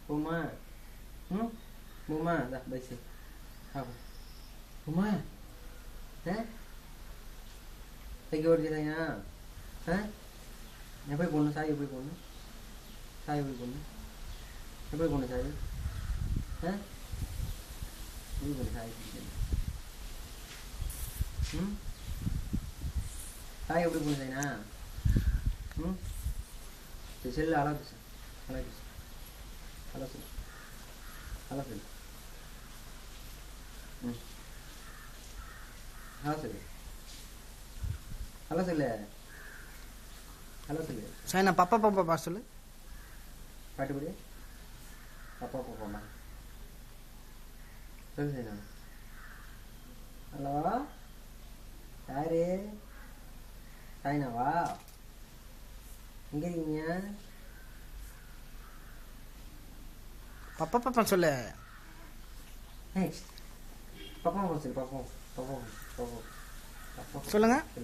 Buma. Buma dah baik. Apa? Buma. Lagi और kita ya. Apa bono saya apa bono? Saya apa bono? Apa bono saya? Ini bono saya. Saya apa bono saya na? Jadi alat bisa. Alat bisa. Alat bisa. Alat bisa. Alat bisa. Alat bisa. Alat bisa. Saya na papa சொல்லு. பாட்டு பாடு. பாப்பா பாப்பாமா. சொல்லு செய்யணும். Hello யாரு? சாய்னாவா? எங்க இருக்கீங்க? பப்பா சொல்லு. பாப்பா சொல்லு பாப்பா. பாப்பா. சொல்லுங்க. சொல்லு.